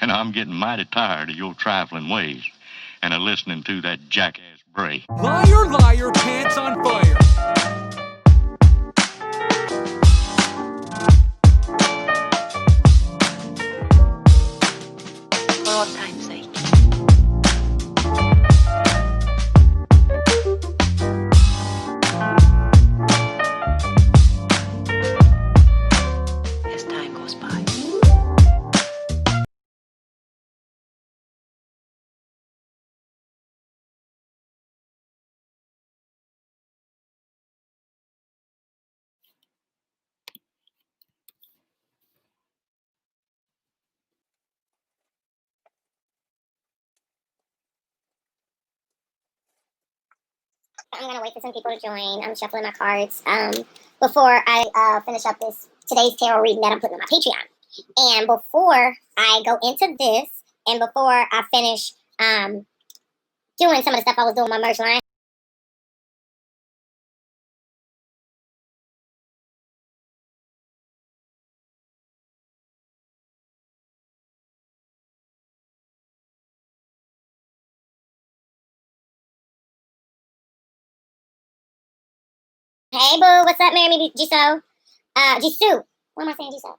and I'm getting mighty tired of your trifling ways and of listening to that jackass Bray. Liar, liar, pants on fire. For all time's sake. As time goes by. I'm gonna wait for some people to join. I'm shuffling my cards before I finish up today's tarot reading that I'm putting on my Patreon. And before I go into this, and before I finish doing some of the stuff I was doing on my merch line. Hey boo, what's up, Mary Me Jisoo? Jisoo. What am I saying, Jisoo?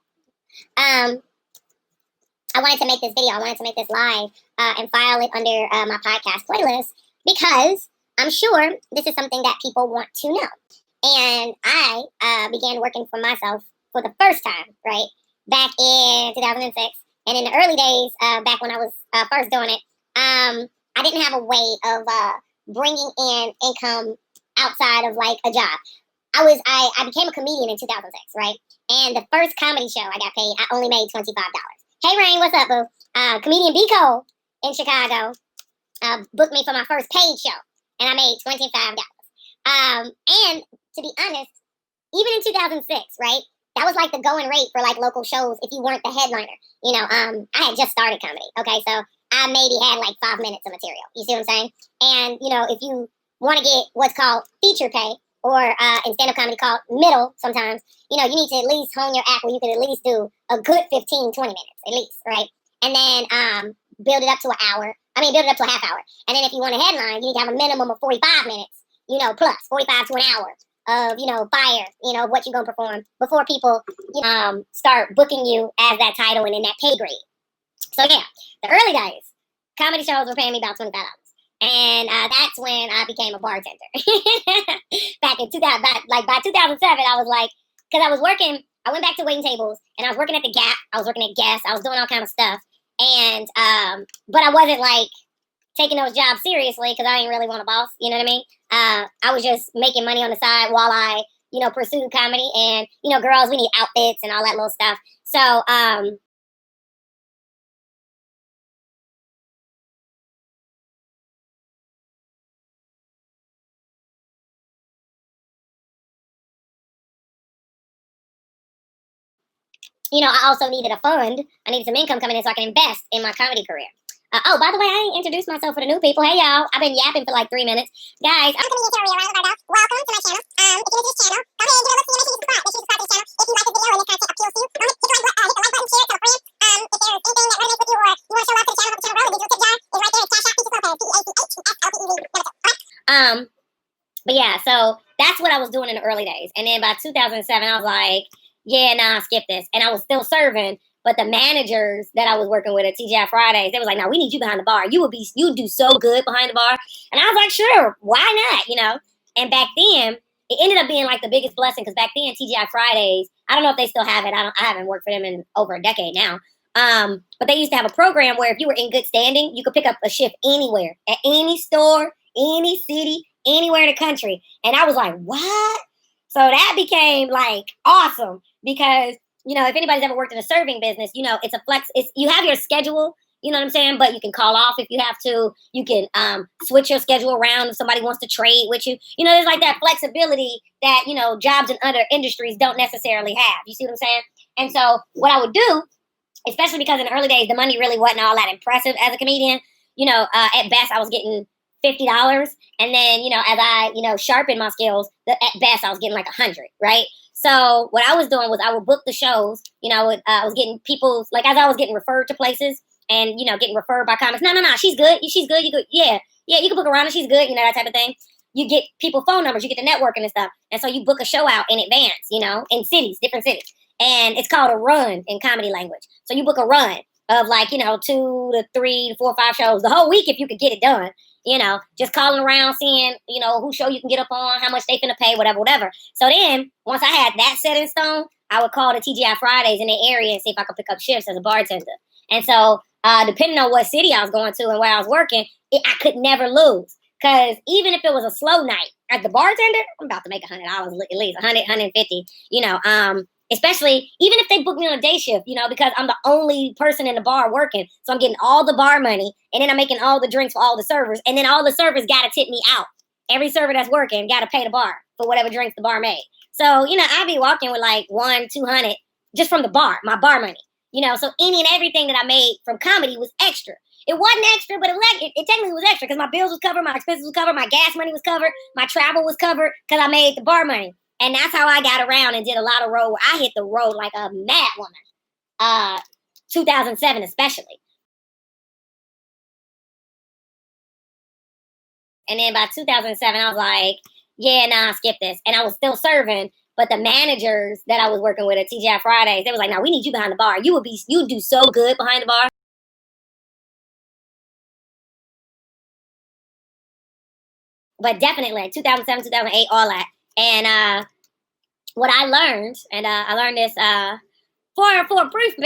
I wanted to make this video. I wanted to make this live and file it under my podcast playlist because I'm sure this is something that people want to know. And I began working for myself for the first time, right, back in 2006. And in the early days, back when I was first doing it, I didn't have a way of bringing in income outside of like a job. I became a comedian in 2006, right? And the first comedy show I got paid, I only made $25. Hey, Rain, what's up, boo? Comedian B. Cole in Chicago booked me for my first paid show, and I made $25. And to be honest, even in 2006, right, that was like the going rate for like local shows if you weren't the headliner. You know, I had just started comedy, okay? So I maybe had like 5 minutes of material. You see what I'm saying? And, you know, if you want to get what's called feature pay, or in stand-up comedy called middle sometimes, you know, you need to at least hone your act where you can at least do a good 15, 20 minutes, at least, right? And then build it up to build it up to a half hour. And then if you want a headline, you need to have a minimum of 45 minutes, you know, plus 45 to an hour of, you know, fire, you know, what you're going to perform before people, start booking you as that title and in that pay grade. So, yeah, the early days, comedy shows were paying me about $25. And that's when I became a bartender. Back in 2000, by 2007, I was like, because I was working, I went back to waiting tables, and I was working at the Gap, I was working at Guess, I was doing all kind of stuff, and but I wasn't like taking those jobs seriously because I didn't really want a boss. You know what I mean? I was just making money on the side while I, you know, pursued comedy, and you know, girls, we need outfits and all that little stuff. So you know, I also needed a fund. I needed some income coming in so I can invest in my comedy career. Oh, by the way, I didn't introduce myself for the new people. Hey, y'all. I've been yapping for like 3 minutes. Guys, I'm comedian Terry around the welcome to my channel. If you're new to this channel, go ahead and give a look, see, make sure you subscribe. Make sure you subscribe to the channel. If you like this video and this content appeals to you, go ahead, hit the like button, share it, tell a friend. If there's anything that resonates with you or you want to show love to the channel, help the channel grow, the digital tip jar is right there. It's Cash App, Pieces Lopez, P-E-A-C-H-E-S-L-P-E-Z. But yeah, so that's what I was doing in the early days. And then by 2007, I was like, yeah, nah, skip this. And I was still serving, but the managers that I was working with at TGI Fridays, they was like, no, we need you behind the bar. You'd do so good behind the bar. And I was like, sure, why not, you know? And back then, it ended up being like the biggest blessing because back then, TGI Fridays, I don't know if they still have it. I haven't worked for them in over a decade now. But they used to have a program where if you were in good standing, you could pick up a shift anywhere, at any store, any city, anywhere in the country. And I was like, what? So that became like awesome because, you know, if anybody's ever worked in a serving business, you know, it's a flex. You have your schedule, you know what I'm saying? But you can call off if you have to. You can switch your schedule around if somebody wants to trade with you. You know, there's like that flexibility that, you know, jobs in other industries don't necessarily have. You see what I'm saying? And so what I would do, especially because in the early days, the money really wasn't all that impressive as a comedian. You know, at best, I was getting $50. And then, you know, as I, you know, sharpened my skills, at best, I was getting like 100, right? So what I was doing was I would book the shows. I was getting people, like, as I was getting referred to places and, getting referred by comics. No, she's good. She's good. You could, yeah, you can book around her. She's good. That type of thing. You get people phone numbers. You get the networking and stuff. And so you book a show out in advance, in cities, different cities. And it's called a run in comedy language. So you book a run of 2 to 3 to 4 or 5 shows the whole week if you could get it done. Just calling around, seeing, who show you can get up on, how much they finna pay, whatever. So then, once I had that set in stone, I would call the TGI Fridays in the area and see if I could pick up shifts as a bartender. And so, depending on what city I was going to and where I was working, I could never lose. Because even if it was a slow night, as the bartender, I'm about to make $100 at least, 100, 150, especially even if they book me on a day shift, because I'm the only person in the bar working. So I'm getting all the bar money, and then I'm making all the drinks for all the servers, and then all the servers got to tip me out. Every server that's working got to pay the bar for whatever drinks the bar made. So, I'd be walking with like 100-200 just from the bar, my bar money. So any and everything that I made from comedy was extra. It wasn't extra, but it technically was extra because my bills was covered, my expenses was covered, my gas money was covered, my travel was covered because I made the bar money. And that's how I got around and did a lot of road. I hit the road like a mad woman. 2007 especially. And then by 2007, I was like, yeah, nah, skip this. And I was still serving, but the managers that I was working with at TGI Fridays, they was like, no, we need you behind the bar. You'd do so good behind the bar. But definitely, like 2007, 2008, all that. And what I learned, and I learned this for a brief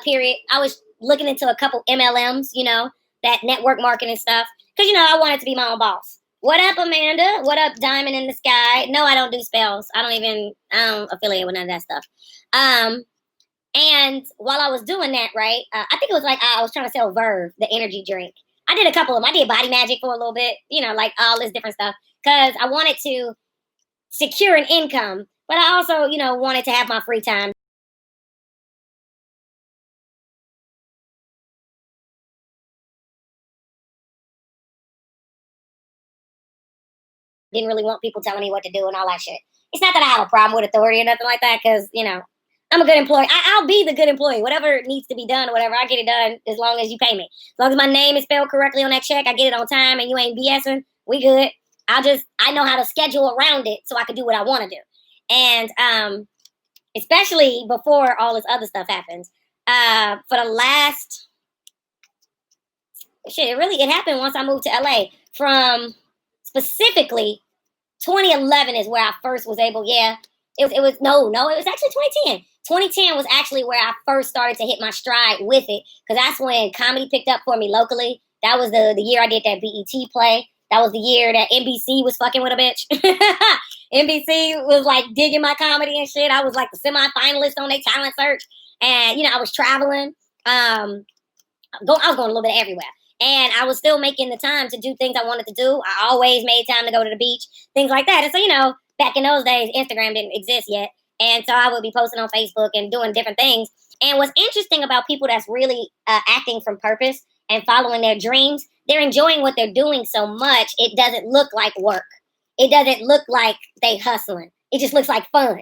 period, I was looking into a couple MLMs, that network marketing stuff. Because, I wanted to be my own boss. What up, Amanda? What up, Diamond in the Sky? No, I don't do spells. I don't affiliate with none of that stuff. And while I was doing that, right, I think it was like I was trying to sell Verve, the energy drink. I did a couple of them. I did Body Magic for a little bit, like all this different stuff. Because I wanted to secure an income, but I also, wanted to have my free time. Didn't really want people telling me what to do and all that shit. It's not that I have a problem with authority or nothing like that, because, I'm a good employee. I'll be the good employee. Whatever needs to be done or whatever, I get it done as long as you pay me. As long as my name is spelled correctly on that check, I get it on time, and you ain't BSing, we good. I know how to schedule around it so I can do what I want to do. And especially before all this other stuff happens. For the last, it happened once I moved to LA. From specifically 2011 is where I first was able, it was actually 2010. 2010 was actually where I first started to hit my stride with it, because that's when comedy picked up for me locally. That was the year I did that BET play. That was the year that NBC was fucking with a bitch. NBC was like digging my comedy and shit. I was like the semi-finalist on their talent search. And, I was traveling. I was going a little bit everywhere. And I was still making the time to do things I wanted to do. I always made time to go to the beach, things like that. And so, back in those days, Instagram didn't exist yet. And so I would be posting on Facebook and doing different things. And what's interesting about people that's really acting from purpose and following their dreams, they're enjoying what they're doing so much, it doesn't look like work. It doesn't look like they hustling. It just looks like fun.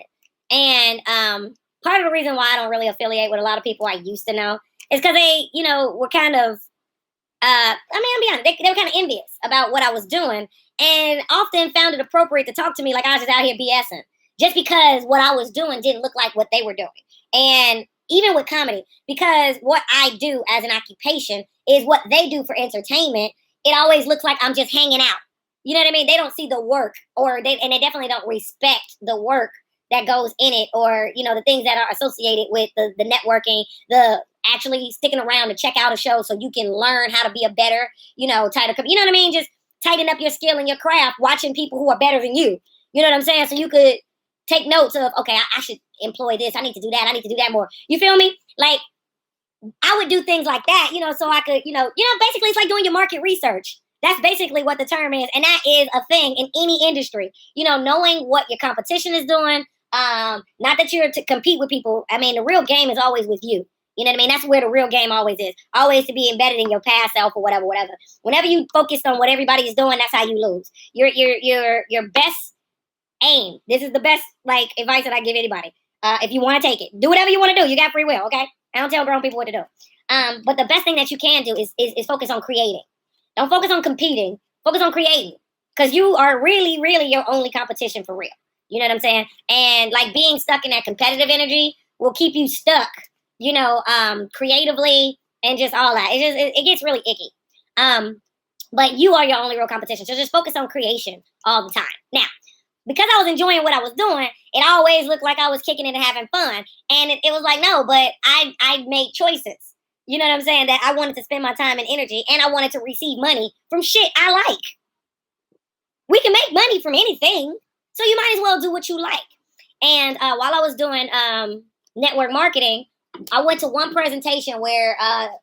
And part of the reason why I don't really affiliate with a lot of people I used to know is because they, were kind of, I'll be honest, they were kind of envious about what I was doing, and often found it appropriate to talk to me like I was just out here BSing, just because what I was doing didn't look like what they were doing. And even with comedy, because what I do as an occupation is what they do for entertainment, it always looks like I'm just hanging out. You know what I mean? They don't see the work, and they definitely don't respect the work that goes in it, or, the things that are associated with the networking, the actually sticking around to check out a show so you can learn how to be a better, tighter, you know what I mean? Just tighten up your skill and your craft, watching people who are better than you. You know what I'm saying? So you could take notes of, okay, I should employ this. I need to do that. I need to do that more. You feel me? Like, I would do things like that, so I could, basically it's like doing your market research. That's basically what the term is. And that is a thing in any industry, knowing what your competition is doing. Not that you're to compete with people. I mean, the real game is always with you. You know what I mean? That's where the real game always is. Always to be embedded in your past self or whatever. Whenever you focus on what everybody is doing, that's how you lose. Your best aim. This is the best like advice that I give anybody. If you want to take it, do whatever you want to do. You got free will, okay? I don't tell grown people what to do. But the best thing that you can do is focus on creating. Don't focus on competing. Focus on creating, because you are really, really your only competition for real. You know what I'm saying? And like being stuck in that competitive energy will keep you stuck, creatively and just all that. It gets really icky. But you are your only real competition. So just focus on creation all the time. Now, because I was enjoying what I was doing, it always looked like I was kicking it and having fun. And it was like, no, but I made choices. You know what I'm saying? That I wanted to spend my time and energy, and I wanted to receive money from shit I like. We can make money from anything, so you might as well do what you like. And while I was doing network marketing, I went to one presentation where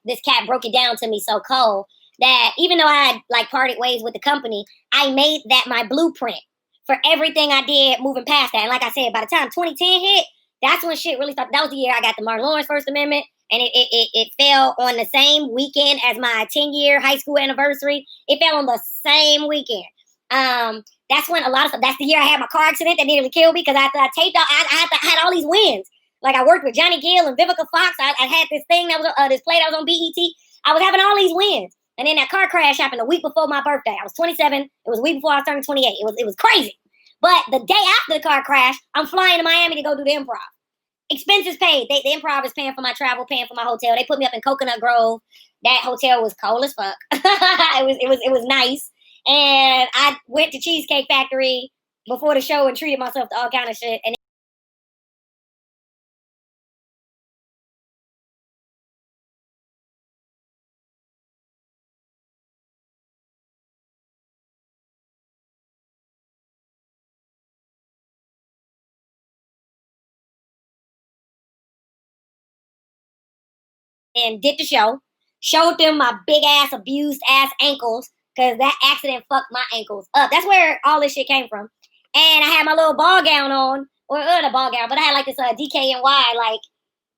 this cat broke it down to me so cold that even though I had like parted ways with the company, I made that my blueprint for everything I did moving past that. And like I said, by the time 2010 hit, that's when shit really started. That was the year I got the Martin Lawrence First Amendment, and it fell on the same weekend as my 10-year high school anniversary. It fell on the same weekend. That's when a lot of stuff. That's the year I had my car accident that nearly killed me because I taped out. I had all these wins. Like I worked with Johnny Gill and Vivica Fox. I had this thing that was this play that was on BET. I was having all these wins, and then that car crash happened a week before my birthday. I was 27. It was a week before I was turning 28. It was crazy. But the day after the car crash, I'm flying to Miami to go do the improv. Expenses paid. The improv is paying for my travel, paying for my hotel. They put me up in Coconut Grove. That hotel was cold as fuck. it was nice. And I went to Cheesecake Factory before the show and treated myself to all kind of shit. And did the show, showed them my big ass, abused ass ankles, because that accident fucked my ankles up. That's where all this shit came from. And I had my little ball gown on, or not a ball gown, but I had like this DKNY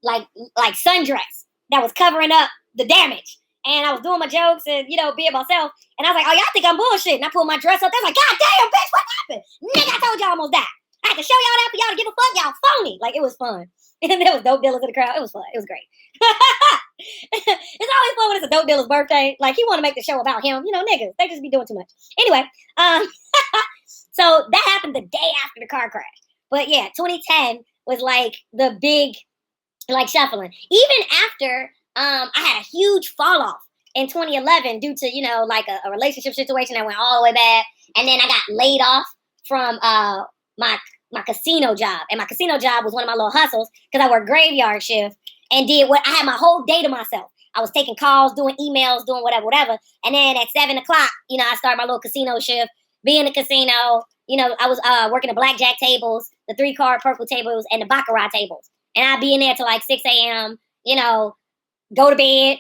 like sundress that was covering up the damage. And I was doing my jokes and being myself. And I was like, oh, y'all think I'm bullshit. And I pulled my dress up. They're like, God damn, bitch, what happened? Nigga, I told y'all I almost died. I had to show y'all that for y'all to give a fuck. Y'all phony. Like, it was fun. And there was dope dealers in the crowd. It was fun. It was great. It's always fun when it's a dope dealer's birthday. Like, he want to make the show about him. Niggas, they just be doing too much. Anyway, so that happened the day after the car crash. But yeah, 2010 was like the big, like, shuffling. Even after I had a huge fall off in 2011 due to, like a relationship situation that went all the way bad. And then I got laid off from my casino job. And my casino job was one of my little hustles because I worked graveyard shift and did what I had my whole day to myself. I was taking calls, doing emails, doing whatever. And then at 7 o'clock, I started my little casino shift, be in the casino. I was working the blackjack tables, the 3-card purple tables, and the baccarat tables. And I'd be in there till like 6 a.m., go to bed.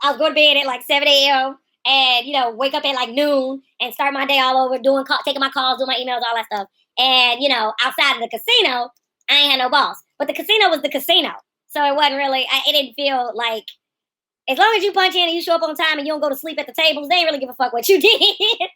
I would go to bed at like 7 a.m. and, wake up at like noon and start my day all over, taking my calls, doing my emails, all that stuff. And, outside of the casino, I ain't had no boss. But the casino was the casino. So it wasn't really, it didn't feel like, as long as you punch in and you show up on time and you don't go to sleep at the tables, they ain't really give a fuck what you did.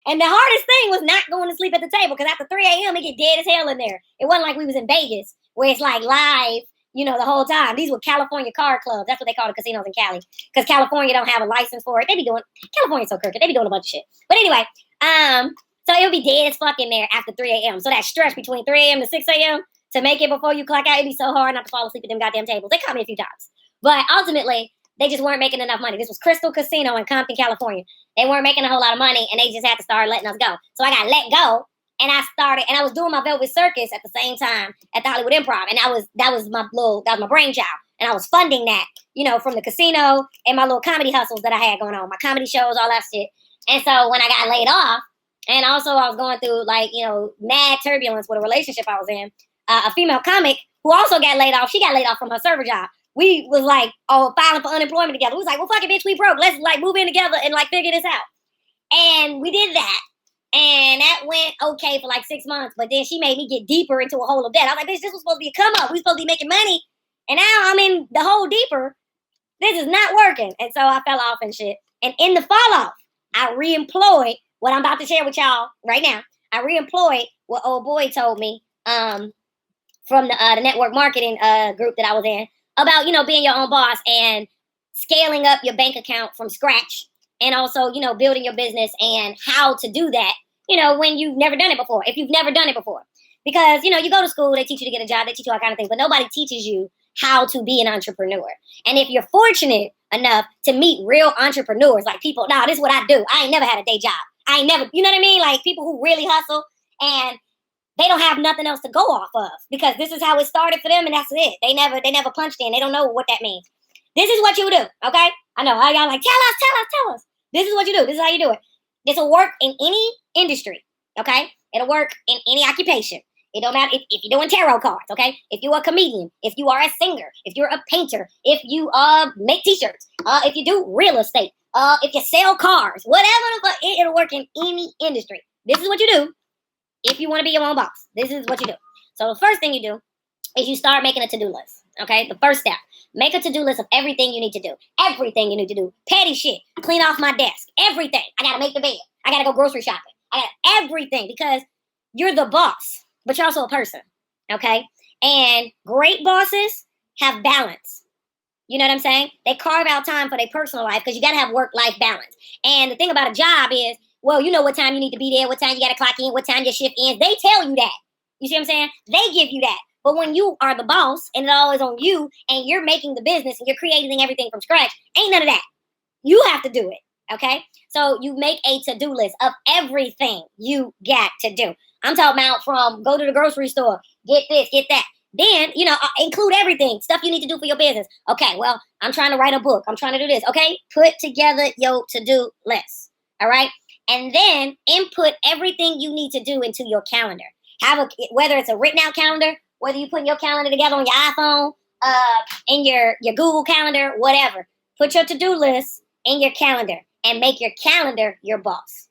And the hardest thing was not going to sleep at the table, because after 3 a.m. it get dead as hell in there. It wasn't like we was in Vegas where it's like live, the whole time. These were California card clubs. That's what they call the casinos in Cali, because California don't have a license for it. California's so crooked. They be doing a bunch of shit. But anyway, so it would be dead as fuck in there after 3 a.m. So that stretch between 3 a.m. to 6 a.m. to make it before you clock out, it'd be so hard not to fall asleep at them goddamn tables. They caught me a few times. But ultimately, they just weren't making enough money. This was Crystal Casino in Compton, California. They weren't making a whole lot of money, and they just had to start letting us go. So I got let go And I was doing my Velvet Circus at the same time at the Hollywood Improv. And that was my brainchild. And I was funding that, from the casino and my little comedy hustles that I had going on, my comedy shows, all that shit. And so when I got laid off, and also I was going through mad turbulence with a relationship I was in, a female comic who also got laid off. She got laid off from her server job. We was filing for unemployment together. We was like, well, fuck it, bitch, we broke. Let's move in together and figure this out. And we did that. And that went okay for 6 months. But then she made me get deeper into a hole of debt. I was like, bitch, this was supposed to be a come up. We supposed to be making money. And now I'm in the hole deeper. This is not working. And so I fell off and shit. And in the fall off, I reemployed what I'm about to share with y'all right now. I reemployed what old boy told me from the network marketing group that I was in about, being your own boss and scaling up your bank account from scratch. And also, building your business and how to do that, when you've never done it before, if you've never done it before. Because, you go to school, they teach you to get a job, they teach you all kinds of things, but nobody teaches you how to be an entrepreneur. And if you're fortunate enough to meet real entrepreneurs, people, this is what I do. I ain't never had a day job. I ain't never, you know what I mean? People who really hustle and they don't have nothing else to go off of because this is how it started for them and that's it. They never punched in. They don't know what that means. This is what you do, okay? I know, I got tell us. This is what you do. This is how you do it. This will work in any industry, okay? It'll work in any occupation. It don't matter if you're doing tarot cards, okay? If you're a comedian, if you are a singer, if you're a painter, if you make t-shirts, if you do real estate, if you sell cars, whatever the fuck, it'll work in any industry. This is what you do if you want to be your own boss. This is what you do. So the first thing you do is you start making a to-do list, okay? The first step. Make a to-do list of everything you need to do. Everything you need to do. Petty shit. Clean off my desk. Everything. I got to make the bed. I got to go grocery shopping. I got everything because you're the boss, but you're also a person, okay? And great bosses have balance. You know what I'm saying? They carve out time for their personal life because you got to have work-life balance. And the thing about a job is, well, you know what time you need to be there, what time you got to clock in, what time your shift ends. They tell you that. You see what I'm saying? They give you that. But when you are the boss and it all is on you and you're making the business and you're creating everything from scratch, ain't none of that. You have to do it, okay? So you make a to-do list of everything you got to do. I'm talking about from go to the grocery store, get this, get that. Then, include everything, stuff you need to do for your business. Okay, well, I'm trying to write a book. I'm trying to do this, okay? Put together your to-do list, all right? And then input everything you need to do into your calendar. Whether it's a written out calendar, whether you put your calendar together on your iPhone, in your Google Calendar, whatever. Put your to-do list in your calendar and make your calendar your boss.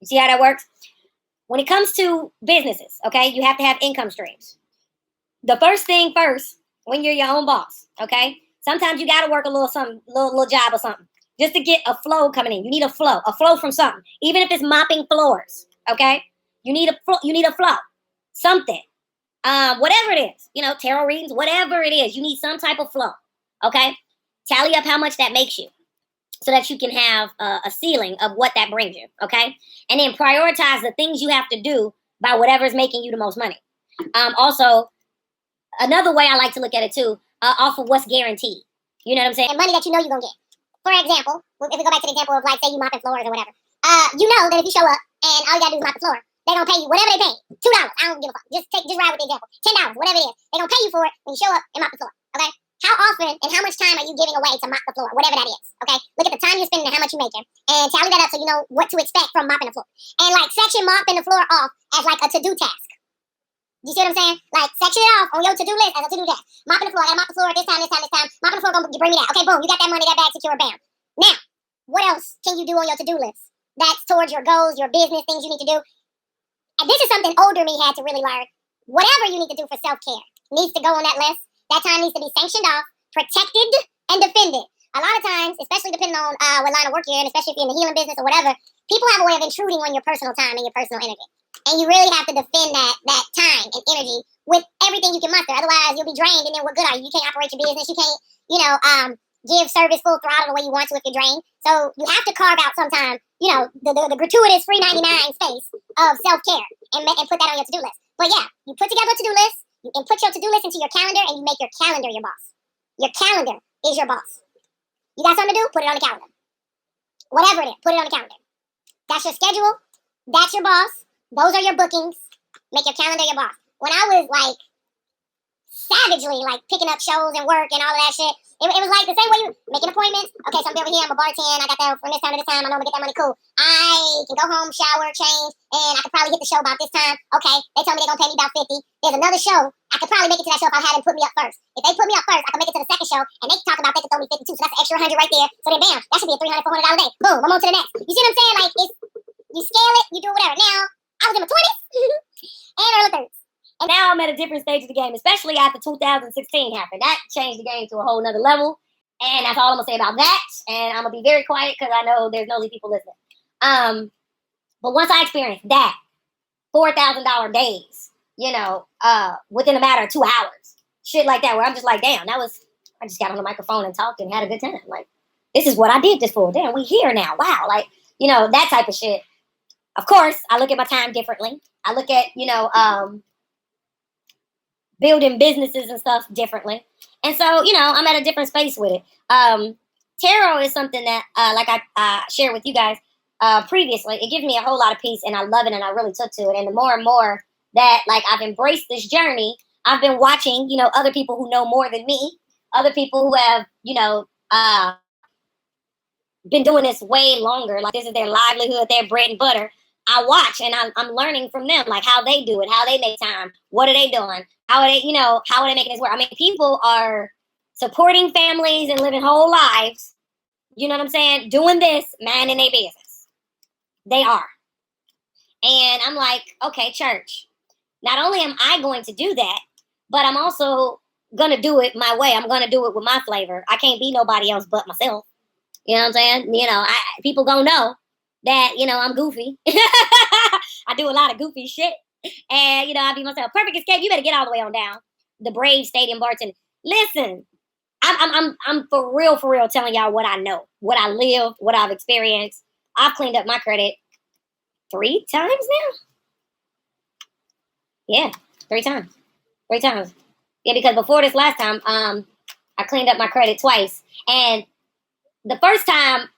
You see how that works? When it comes to businesses, okay, you have to have income streams. The first thing first, when you're your own boss, okay, sometimes you got to work a little something, little job or something, just to get a flow coming in. You need a flow from something, even if it's mopping floors, okay? You need a flow, something. Whatever it is, tarot readings, whatever it is, you need some type of flow, okay? Tally up how much that makes you so that you can have a ceiling of what that brings you, okay? And then prioritize the things you have to do by whatever's making you the most money. Also, another way I like to look at it too, off of what's guaranteed. You know what I'm saying? And money that you know you're going to get. For example, if we go back to the example of say you mopping floors or whatever, you know that if you show up and all you got to do is mop the floor, they're going to pay you whatever they pay. $2. I don't give a fuck. Just ride with the example. $10, whatever it is. They're going to pay you for it when you show up and mop the floor. Okay? How often and how much time are you giving away to mop the floor? Whatever that is. Okay? Look at the time you're spending and how much you're making. And tally that up so you know what to expect from mopping the floor. And section mopping the floor off as a to-do task. You see what I'm saying? Section it off on your to-do list as a to-do task. Mopping the floor. I got to mop the floor at this time. Mopping the floor going to bring me that. Okay, boom. You got that money, that bag secure, bam. Now, what else can you do on your to-do list? That's towards your goals, your business, things you need to do. And this is something older me had to really learn. Whatever you need to do for self-care needs to go on that list. That time needs to be sanctioned off, protected, and defended. A lot of times, especially depending on what line of work you're in, especially if you're in the healing business or whatever, people have a way of intruding on your personal time and your personal energy. And you really have to defend that time and energy with everything you can muster. Otherwise, you'll be drained, and then what good are you? You can't operate your business. You can't, give service full throttle the way you want to if you're drained. So you have to carve out some time, the gratuitous free 99 space of self-care and put that on your to-do list. But yeah, you put together a to-do list, you input your to-do list into your calendar, and you make your calendar your boss. Your calendar is your boss. You got something to do? Put it on the calendar. Whatever it is, put it on the calendar. That's your schedule. That's your boss. Those are your bookings. Make your calendar your boss. When I was like savagely like picking up shows and work and all of that shit, it was like the same way you making appointments. Okay, so I'm over here, I'm a bartender, I got that from this time to this time, I know I'm gonna get that money, cool. I can go home, shower, change, and I could probably hit the show about this time. Okay, they told me they're gonna pay me about 50. There's another show, I could probably make it to that show if I had them put me up first. If they put me up first, I could make it to the second show, and they talk about they could throw me 52, so that's an extra 100 right there. So then bam, that should be a $300, $400 day. Boom, I'm on to the next. You see what I'm saying? Like, it's, you scale it, you do whatever. Now, I was in my 20s and early 30s. And now I'm at a different stage of the game, especially after 2016 happened. That changed the game to a whole nother level. And that's all I'm going to say about that. And I'm going to be very quiet because I know there's nosy people listening. But once I experienced that, $4,000 days, within a matter of 2 hours, shit like that, where I'm just like, damn, I just got on the microphone and talked and had a good time. Like, this is what I did this for. Damn, we here now. Wow. Like, that type of shit. Of course, I look at my time differently. I look at, building businesses and stuff differently. And so, I'm at a different space with it. Tarot is something that, like I shared with you guys previously, it gives me a whole lot of peace, and I love it, and I really took to it. And the more and more that, like, I've embraced this journey, I've been watching, other people who know more than me, other people who have, been doing this way longer. Like, this is their livelihood, their bread and butter. I watch, and I'm learning from them, like, how they do it, how they make time, what are they doing, how are they making this work? I mean, people are supporting families and living whole lives, you know what I'm saying, doing this, minding their business. They are. And I'm like, okay, church, not only am I going to do that, but I'm also going to do it my way. I'm going to do it with my flavor. I can't be nobody else but myself. You know what I'm saying? People going to know that, I'm goofy. I do a lot of goofy shit. And, I be myself. Perfect Escape, you better get all the way on down. The Brave Stadium bartender. Listen, I'm for real telling y'all what I know, what I live, what I've experienced. I've cleaned up my credit 3 times now. Yeah, 3 times. 3 times. Yeah, because before this last time, I cleaned up my credit twice. And the first time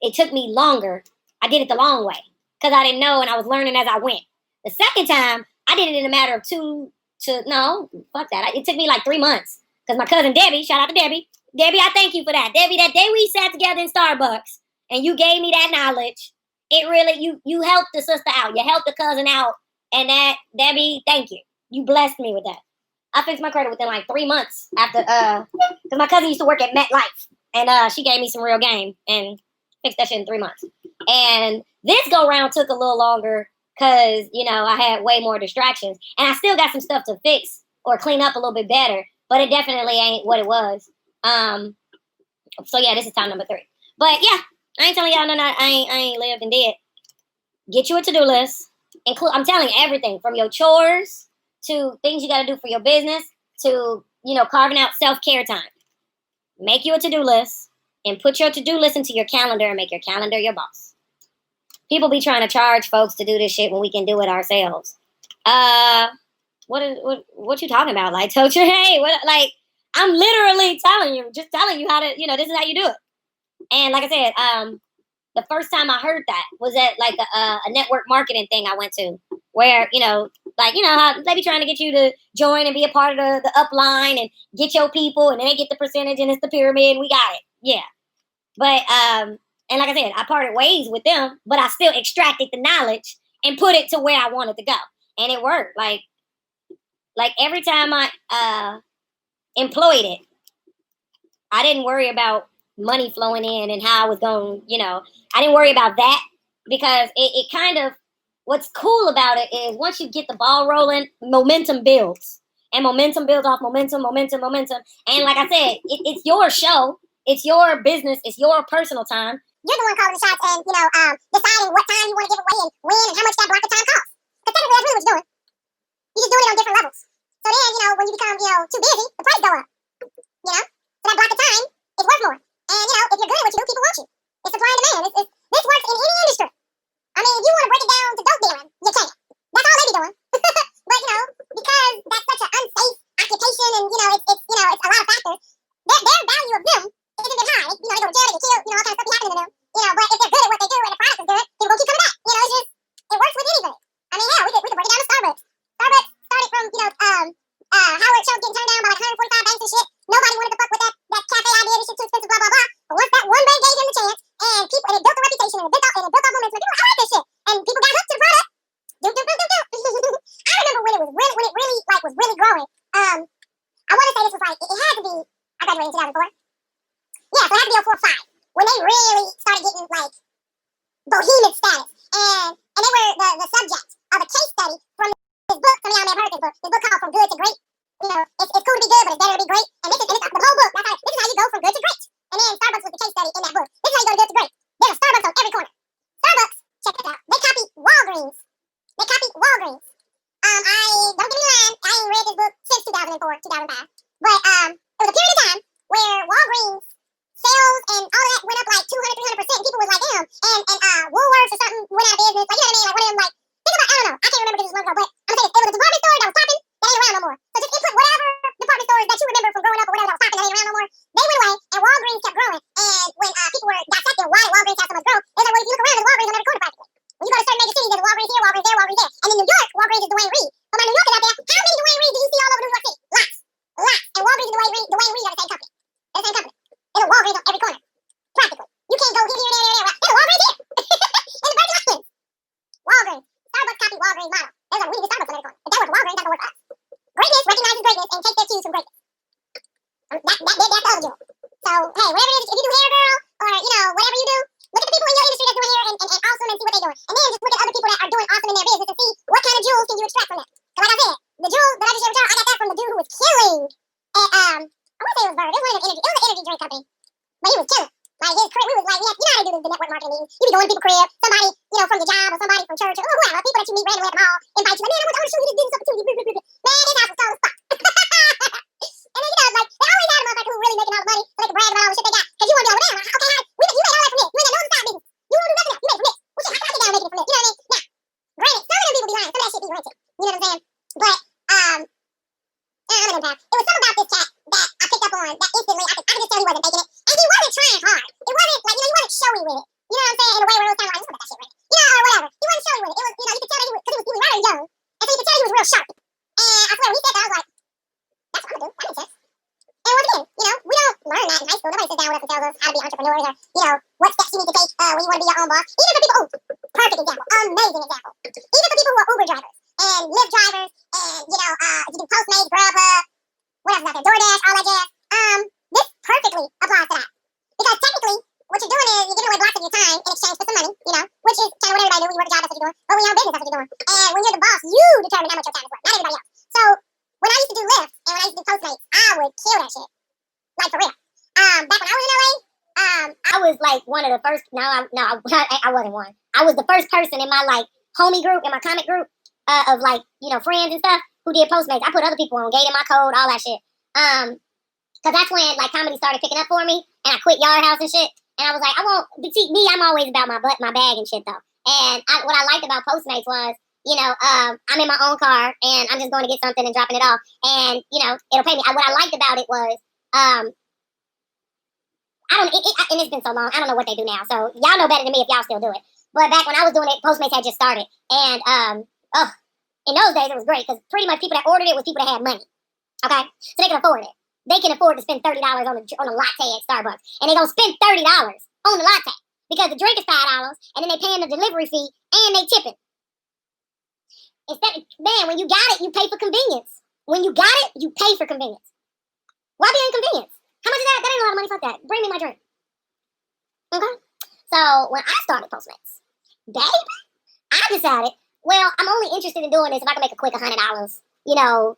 it took me longer. I did it the long way because I didn't know and I was learning as I went. The second time, I did it in a matter of 2 to, no, fuck that. It took me like 3 months because my cousin Debbie, shout out to Debbie. Debbie, I thank you for that. Debbie, that day we sat together in Starbucks and you gave me that knowledge, it really, you helped the sister out. You helped the cousin out. And that, Debbie, thank you. You blessed me with that. I fixed my credit within like 3 months after, because my cousin used to work at MetLife and she gave me some real game and fixed that shit in 3 months. And this go round took a little longer because, I had way more distractions. And I still got some stuff to fix or clean up a little bit better, but it definitely ain't what it was. So yeah, this is time number 3. But yeah, I ain't telling y'all no, I ain't lived and dead. Get you a to-do list. I'm telling you everything from your chores to things you got to do for your business to, carving out self-care time. Make you a to-do list and put your to-do list into your calendar and make your calendar your boss. People be trying to charge folks to do this shit when we can do it ourselves. What you talking about? Like, Tocha, hey, I'm literally telling you how to, this is how you do it. And like I said, the first time I heard that was at like a network marketing thing I went to where, how they be trying to get you to join and be a part of the upline and get your people and then they get the percentage and it's the pyramid and we got it. Yeah. But, and like I said, I parted ways with them, but I still extracted the knowledge and put it to where I wanted to go. And it worked. Like every time I employed it, I didn't worry about money flowing in and how I was going, I didn't worry about that because it kind of, what's cool about it is once you get the ball rolling, momentum builds. And momentum builds off momentum. And like I said, it's your show. It's your business. It's your personal time. You're the one calling the shots and, deciding what time you want to give away and when and how much that block of time costs. Because technically that's really what you're doing. You're just doing it on different levels. So then, when you become, too busy, the price go up. So that block of time is worth more. And, if you're good at what you do, people want you. It's supply and demand. This works in any industry. I mean, if you want to break it down to dope dealing, you can't. That's all they be doing. But, because that's such an unsafe occupation and, it's a lot of factors, their value of them isn't that high. They go to jail, they get killed, all kinds of stuff be happening to them. But if they're good at what they do and the product is good, people will keep coming back. It works with anybody. I shows getting turned down by like 145 banks and shit. Nobody wanted to fuck with that cafe idea. This shit too expensive, blah, blah, blah. But once that one bank gave him the chance, and people, and it built a reputation, and it built up momentum, people were like, I like this shit. And people got hooked to the product. I remember when it really like was really growing. I want to say this was like, it had to be, I graduated in 2004. Yeah, so it had to be 04-05. When they really started getting like behemoth status. And they were the subject of a case study from this book. Some of y'all may have heard this book. This book called From Good to Great. You know, it's cool to be good, but it's better to be great. And this is the whole book. This is how you go from good to great. And then Starbucks was the case study in that book. This is how you go to good to great. There's a Starbucks on every corner. Starbucks, check this out. They copied Walgreens. I don't get me wrong, I ain't read this book since 2004, 2005. But it was a period of time where Walgreens sales and all of that went up like 200, 300%. People was like, damn. And Woolworths or something went out of business. Like, you know what I mean? Like, one of them, like, think about, I don't know. I can't remember this long ago, but I'm gonna say this. It was a department store that was popping that ain't around no more. So just input whatever department stores that you remember from growing up or whatever that was popping that ain't around no more. They went away, and Walgreens kept growing. And when people were dissecting why Walgreens had so much growth, they was like, well, if you look around, there's Walgreens on every corner practically. When you go to certain major cities, there's Walgreens here, Walgreens there, Walgreens there. And in New York, Walgreens is Dwayne Reed. But my New Yorkers out there, how many Dwayne Reeds do you see all over New York City? Lots. And Walgreens and Dwayne Reed are the same company. They're the same company. There's a Walgreens on every corner. Practically. You can't go here, there. There's a Walgreens here. In the Virgin Islands. Walgreens. Starbucks copied Walgreens' model. They're like, we need Starbucks on every corner. If that works for Walgreens, that can work for us. Greatness recognizes greatness and takes their cues from greatness. That's the other joke. So, hey, whatever it is, if you do hair, girl, or, you know, whatever you do, look at the people in your industry that's doing hair and awesome and see what they're doing. And then just look at other people that are doing awesome in their business and see what kind of jewels can you extract from them. So like I said, the jewel that I just shared with y'all, I got that from the dude who was killing at, I want to say it was Bird. It was an energy drink company. But he was killing. Like, his crib, we was like, yeah, you know how to do the network marketing meetings. You be going to people's crib, somebody, you know, from your job or somebody from church or whoever, people that you meet randomly at the mall, invite you, like, man, I want to show you this business opportunity. Man, this house was cold as fuck. And then, you know, like, they always had a motherfucker who really making all the money so they can brag about all the shit they got. Because you want to be like, well, damn, okay, you made all that from this. You ain't got no other side business. You won't do nothing else. You made it from this. Well, shit, how can I get down and make it from this? You know what I mean? Now, granted, some of them people be lying. Some of that shit be rented. You know what I'm saying? But, I'm gonna pass. It was something about this cat that I picked up on that instantly. I could just tell he wasn't faking it. And he wasn't trying hard. It wasn't like, you know, he wasn't showy with it. You know what I'm saying? In a way where it was kind of like, just put that shit right. You know, or whatever. He wasn't showy with it. It was, you know, you could tell that because he was rather young. And so you could tell he was real sharp. And I swear, when he said that, I was like, that's what I'm gonna do. That makes sense. And once again, you know, we don't learn that in high school. Nobody sits down with us and tells us how to be entrepreneurs or, you know, what steps you need to take when you want to be your own boss. Even for people, perfect example, amazing example. Even for people who are Uber drivers and Lyft drivers and, you know, you do Postmates, Grubhub, what else is out there, DoorDash, all that jazz. This perfectly applies to that. Because technically, what you're doing is you're giving away blocks of your time in exchange for some money, you know, which is kind of what everybody do. When you work a job, that's what you're doing. But when you're in business, that's what you're doing. And when you're the boss, you determine how much your time is worth, not everybody else. So when I used to do Lyft and when I used to do Postmates, I would kill that shit. Like, for real. Back when I was in LA, I was like one of the first, I wasn't one. I was the first person in my like homie group, in my comic group, of like, you know, friends and stuff who did Postmates. I put other people on, gave them my code, all that shit. Cause that's when like comedy started picking up for me, and I quit Yard House and shit. And I was like, I'm always about my butt, my bag and shit though. And what I liked about Postmates was, you know, I'm in my own car and I'm just going to get something and dropping it off, and you know, it'll pay me. What I liked about it was, and it's been so long, I don't know what they do now. So y'all know better than me if y'all still do it. But back when I was doing it, Postmates had just started, and in those days it was great because pretty much people that ordered it was people that had money. Okay, so they can afford it. They can afford to spend $30 on a latte at Starbucks, and they gonna spend $30 on the latte because the drink is $5, and then they paying the delivery fee and they tipping. Man, when you got it, you pay for convenience. When you got it, you pay for convenience. Why be inconvenience? How much is that? That ain't a lot of money. Fuck that. Bring me my drink. Okay. So when I started Postmates, baby, I decided, well, I'm only interested in doing this if I can make a quick $100. You know,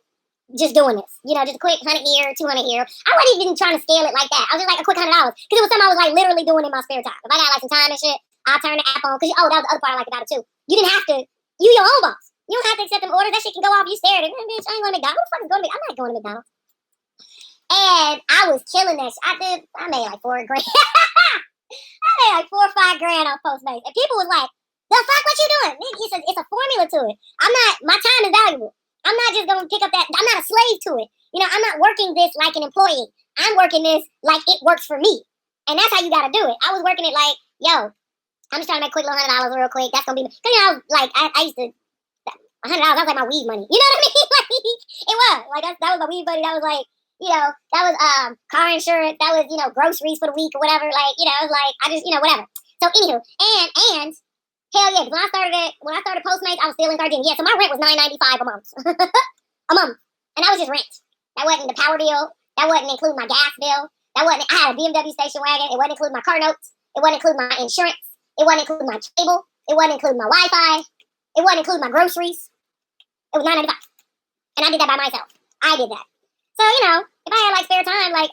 just doing this. You know, just a quick 100 here, 200 here. I wasn't even trying to scale it like that. I was just like a quick $100 because it was something I was like literally doing in my spare time. If I got like some time and shit, I'll turn the app on. Because, that was the other part I liked about it too. You didn't have to, you your own boss. You don't have to accept them orders. That shit can go off. You stared at it. Bitch, I ain't going to McDonald's. Who the fuck is going to McDonald's? I'm not going to McDonald's. And I was killing that shit. I made like $4 grand. I made like $4 or $5 grand on Postmates. And people was like, the fuck, what you doing? It's a formula to it. My time is valuable. I'm not just going to pick up that. I'm not a slave to it. You know, I'm not working this like an employee. I'm working this like it works for me. And that's how you got to do it. I was working it like, yo, I'm just trying to make a quick little $100 real quick. That's going to be, because, you know, I was like, I used to, $100, that was like my weed money. You know what I mean? Like, it was. Like, Like that was my weed buddy. That was like, that was car insurance. That was, groceries for the week or whatever. Like, it was like I just, whatever. So anywho, and hell yeah, when I started Postmates, I was still in Gardenia. Yeah, so my rent was $9.95 a month. A month. And that was just rent. That wasn't the power bill. That wasn't including my gas bill. I had a BMW station wagon. It wasn't including my car notes. It wasn't including my insurance. It wasn't including my cable. It wasn't including my Wi-Fi. It wasn't including my groceries. It was $9.95. And I did that by myself. I did that. So, if I had like spare time, like,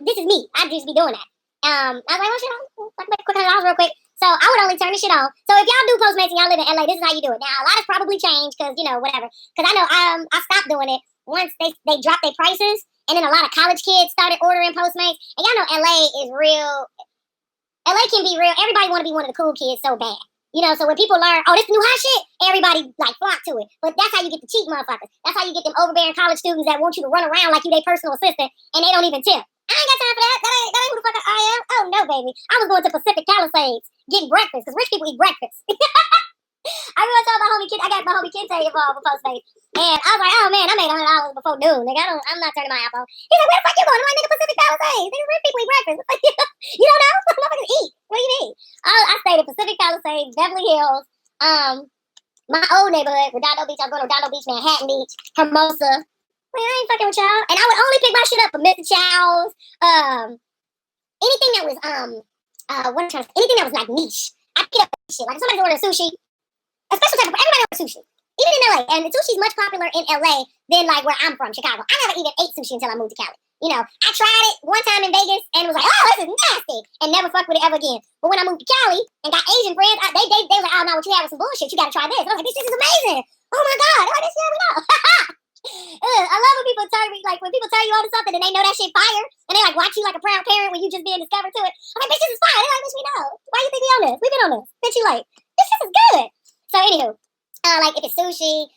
this is me. I'd just be doing that. I was like, well, shit, I'll make a quick $100 real quick. So I would only turn this shit on. So if y'all do Postmates and y'all live in LA, this is how you do it. Now, a lot has probably changed because, whatever. Because I know I stopped doing it once they dropped their prices. And then a lot of college kids started ordering Postmates. And y'all know LA is real. LA can be real. Everybody want to be one of the cool kids so bad. So when people learn, oh, this new hot shit, everybody like flock to it. But that's how you get the cheap motherfuckers. That's how you get them overbearing college students that want you to run around like you their personal assistant and they don't even tip. I ain't got time for that. That ain't who the fuck I am. Oh no, baby. I was going to Pacific Palisades getting breakfast because rich people eat breakfast. I remember telling my homie kid, I got my homie Kente involved with Postmates. And I was like, oh man, I made $100 before noon. Nigga, I'm not turning my app on. He's like, where the fuck you going? I'm like, nigga, Pacific Palisades. These rich people eat breakfast. You don't know? Motherfuckers eat. What do you mean? I stayed at Pacific Palisades, Beverly Hills, my old neighborhood, Redondo Beach. I was going to Redondo Beach, Manhattan Beach, Hermosa. Man, I ain't fucking with y'all. And I would only pick my shit up from Mr. Chow's. Anything that was anything that was like niche. I pick up shit. Like if somebody's ordering sushi, a special type of everybody orders sushi. Even in LA. And sushi's much popular in LA than like where I'm from, Chicago. I never even ate sushi until I moved to Cali. I tried it one time in Vegas and it was like, oh, this is nasty, and never fucked with it ever again. But when I moved to Cali and got Asian friends, they was like, oh no, what you had was some bullshit. You gotta try this. And I was like, this is amazing. Oh my god, oh, this shit we know. I love when people turn you on to something and they know that shit fire and they like watch you like a proud parent when you just being discovered to it. I'm like, bitch, this is fire. They're like, bitch, we know. Why you think we on this? We've been on this. Bitch, you like, this shit is good. So anywho, like if it's sushi,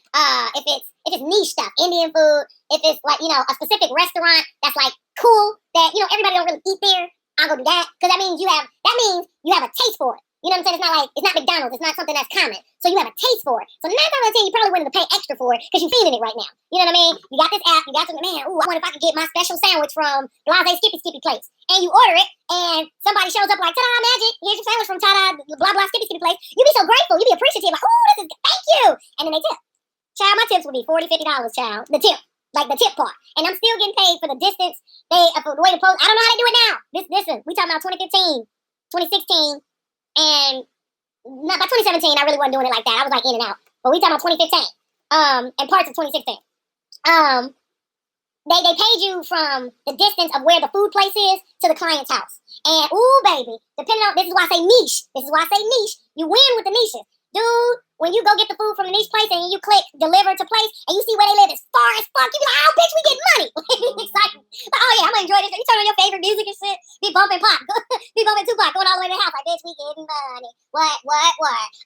if it's niche stuff, Indian food, if it's like, a specific restaurant that's like cool that, everybody don't really eat there, I'll go do that. Because that means you have a taste for it. You know what I'm saying? It's not McDonald's. It's not something that's common. So you have a taste for it. So 9 times out of 10, you probably willing to pay extra for it because you're feeling it right now. You know what I mean? You got this app. You got something, man, ooh, I wonder if I could get my special sandwich from Blase Skippy Place. And you order it, and somebody shows up like, ta-da, magic. Here's your sandwich from ta-da, blah, blah, Skippy Place. You be so grateful. You be appreciative. Like, ooh, this is, thank you. And then they tip. Child, my tips would be $40, $50, child. The tip. Like the tip part. And I'm still getting paid for the distance. For the way to post. I don't know how they do it now. Listen, we talking about 2015, 2016, and by 2017, I really wasn't doing it like that. I was like in and out. But we talking about 2015, and parts of 2016. They paid you from the distance of where the food place is to the client's house. And ooh, baby, depending on, this is why I say niche. You win with the niches. Dude, when you go get the food from the niche place and you click deliver to place and you see where they live as far as fuck, you be like, oh, bitch, we getting money. Excited. Like, oh, yeah, I'm going to enjoy this. You turn on your favorite music and shit. Be bumping Pop. Be bumping Tupac going all the way to the house. Like, bitch, we getting money. What?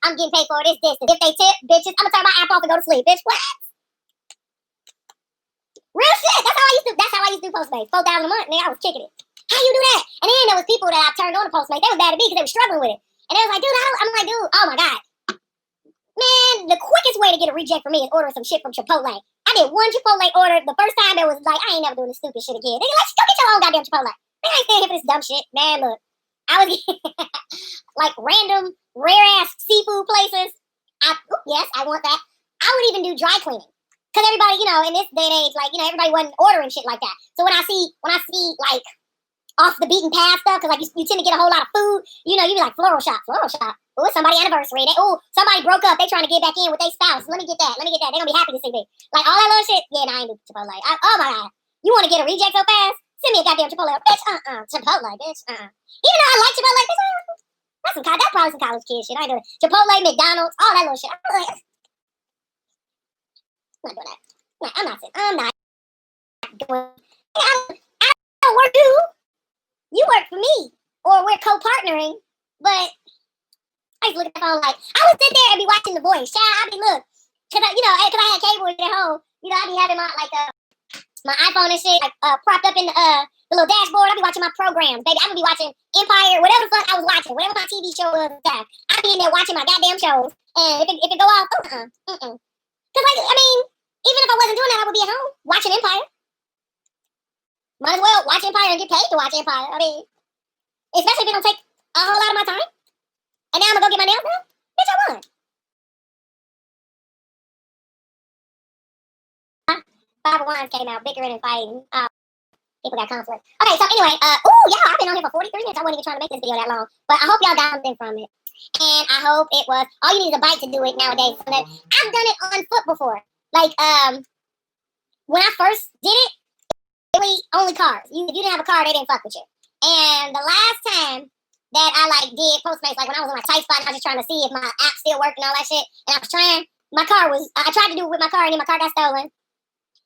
I'm getting paid for this distance. If they tip, bitches, I'm going to turn my app off and go to sleep. Bitch, what? Real shit. That's how I used to do Postmates. $4,000 a month, nigga. I was kicking it. How you do that? And then there was people that I turned on to Postmates. They was mad at me because they were struggling with it. And they was like, dude, I'm like, dude, oh my God. Man, the quickest way to get a reject for me is ordering some shit from Chipotle. I did one Chipotle order. The first time it was like, I ain't never doing this stupid shit again. Nigga, let's go get your own goddamn Chipotle. Nigga, I ain't staying here for this dumb shit. Man, look. I was like random, rare-ass seafood places. Yes, I want that. I would even do dry cleaning. Because everybody, in this day and age, like, everybody wasn't ordering shit like that. So when I see like, off the beaten path stuff, because like you tend to get a whole lot of food, you be like floral shop. Oh, it's somebody's anniversary. Somebody broke up. They trying to get back in with their spouse. Let me get that. They're gonna be happy to see me. Like all that little shit. Yeah, I ain't do Chipotle. Oh my God. You want to get a reject so fast? Send me a goddamn Chipotle. Bitch, Chipotle, bitch, Even though I like Chipotle, bitch, that's probably some college kid shit. I ain't doing it. Chipotle, McDonald's, all that little shit. I'm not doing that. I'm not doing I don't work you. You work for me. Or we're co-partnering, but I used to look at the phone like, I would sit there and be watching The Voice. Child, I'd be, look, because I had cable at home, I'd be having my iPhone and shit, propped up in the little dashboard. I'd be watching my programs, baby. I would be watching Empire, whatever the fuck I was watching, whatever my TV show was at the time. I'd be in there watching my goddamn shows, and if it go off, Because, Even if I wasn't doing that, I would be at home watching Empire. Might as well watch Empire and get paid to watch Empire. I mean, especially if it don't take a whole lot of my time. And now I'm gonna go get my nails done. Bitch, I won. Five of Wands came out, bickering and fighting. People got conflict. Okay, so anyway, yeah, I've been on here for 43 minutes. I wasn't even trying to make this video that long. But I hope y'all got something from it. And I hope it was, all you need is a bite to do it nowadays. So that I've done it on foot before. Like, when I first did it, really only cars. If you didn't have a car, they didn't fuck with you. And the last time that I like did Postmates, like when I was on my tight spot and I was just trying to see if my app still worked and all that shit, and I was trying, I tried to do it with my car and then my car got stolen.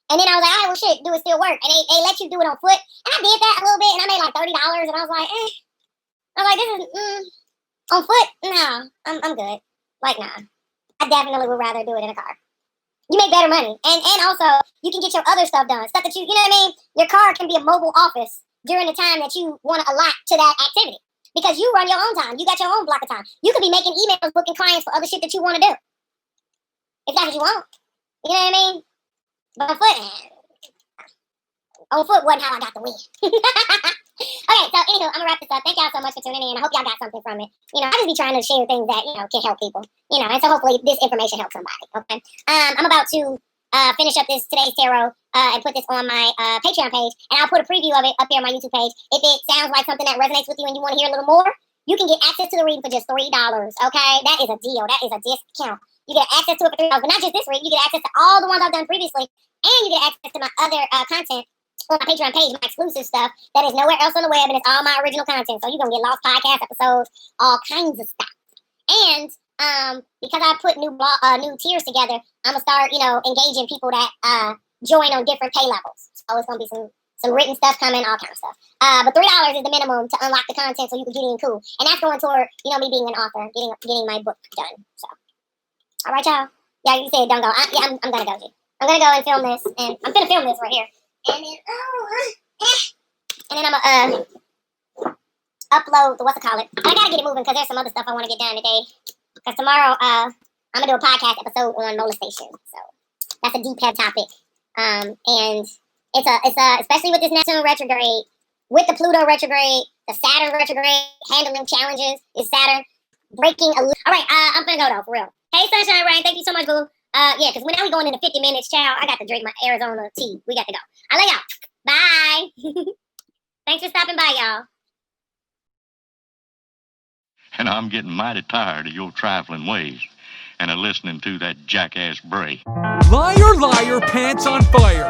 And then I was like, all right, well shit, do it still work? And they let you do it on foot. And I did that a little bit and I made like $30 and I was like, I was like, this is, on foot? No, I'm good. Like, nah. I definitely would rather do it in a car. You make better money. And also, you can get your other stuff done. Stuff that you know what I mean? Your car can be a mobile office during the time that you want to allot to that activity. Because you run your own time. You got your own block of time. You could be making emails, booking clients for other shit that you want to do. If that's what you want. You know what I mean? But on foot wasn't how I got the win. Okay, so anywho, I'm gonna wrap this up. Thank y'all so much for tuning in. I hope y'all got something from it. You know, I just be trying to share things that, you know, can help people. You know, and so hopefully this information helps somebody. Okay. I'm about to finish up today's tarot and put this on my Patreon page, and I'll put a preview of it up here on my YouTube page. If it sounds like something that resonates with you and you want to hear a little more, you can get access to the reading for just $3. Okay, that is a deal. That is a discount. You get access to it for $3, but not just this reading. You get access to all the ones I've done previously, and you get access to my other content on my Patreon page, my exclusive stuff that is nowhere else on the web, and it's all my original content. So you're gonna get lost podcast episodes, all kinds of stuff. And because I put new tiers together, I'm gonna start, you know, engaging people that join on different pay levels. So it's gonna be some written stuff coming, all kind of stuff. But $3 is the minimum to unlock the content, so you can get in cool. And that's going toward, you know, me being an author, getting my book done. So, all right, y'all. Yeah, you said don't go. I'm gonna go. G. I'm gonna go and film this, and I'm gonna film this right here. And then I'm gonna upload the what's it call it. And I gotta get it moving because there's some other stuff I want to get done today. Because tomorrow I'm gonna do a podcast episode on molestation. So that's a deep head topic. And it's a especially with this Neptune retrograde, with the Pluto retrograde, the Saturn retrograde, handling challenges is Saturn breaking a. All right, I'm gonna go though for real. Hey, Sunshine Rain, thank you so much, boo. Yeah, because now we're going into 50 minutes, child. I got to drink my Arizona tea. We got to go. I love y'all. Bye. Thanks for stopping by, y'all. And I'm getting mighty tired of your trifling ways and of listening to that jackass Bray. Liar, liar, pants on fire.